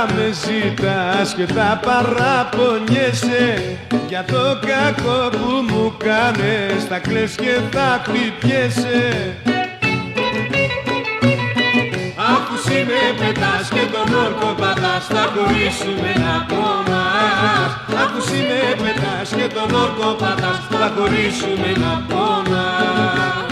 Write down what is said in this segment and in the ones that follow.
με ζητάς και τα παραπονιέσαι για το κακό που μου κάνες, θα κλαις και θα χτυπιέσαι. Αφού εσύ με πετάς και τον όρκο πατάς, θα χωρίσουμε να πονάς. Αφού εσύ με πετάς και τον όρκο πατάς, θα χωρίσουμε να πονάς.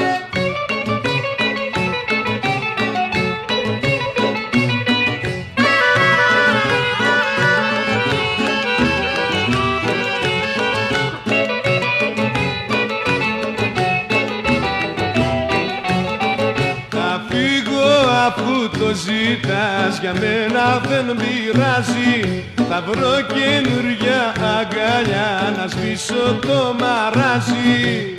Αφού το ζητάς για μένα δεν πειράζει, θα βρω καινούρια αγκαλιά να σβήσω το μαράζι.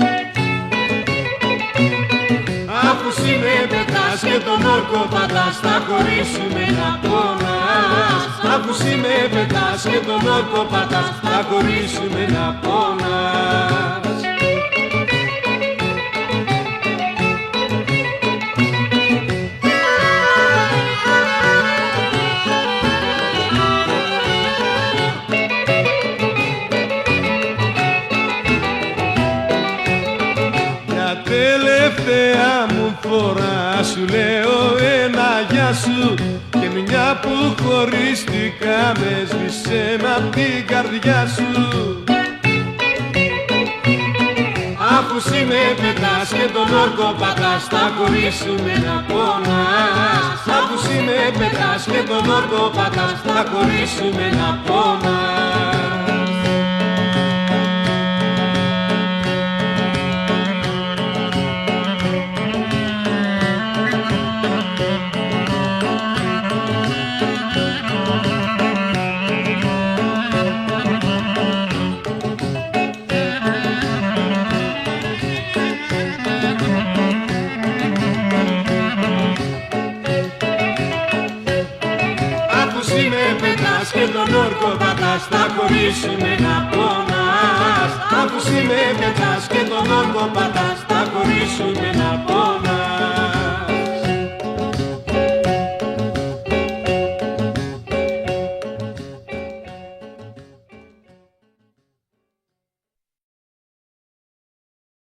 Αφού εσύ με πετάς και τον όρκο πατάς, θα χωρίσουμε να πονάς. Αφού εσύ με πετάς και τον όρκο πατάς, θα χωρίσουμε να πονάς. Τελευταία μου φορά σου λέω ένα γεια σου, και μια που χωρίστηκαμε σβήσε μ' απ' την καρδιά σου. Αφού εσύ με πετάς και τον όρκο πατάς, θα χωρίσουμε να πονάς. Αφού εσύ με πετάς και τον όρκο πατάς, θα χωρίσουμε να πονάς. Και τον όρκο πατάς, θα χωρίσουμε να πονάς. Αφού εσύ με πετάς και τον όρκο πατάς,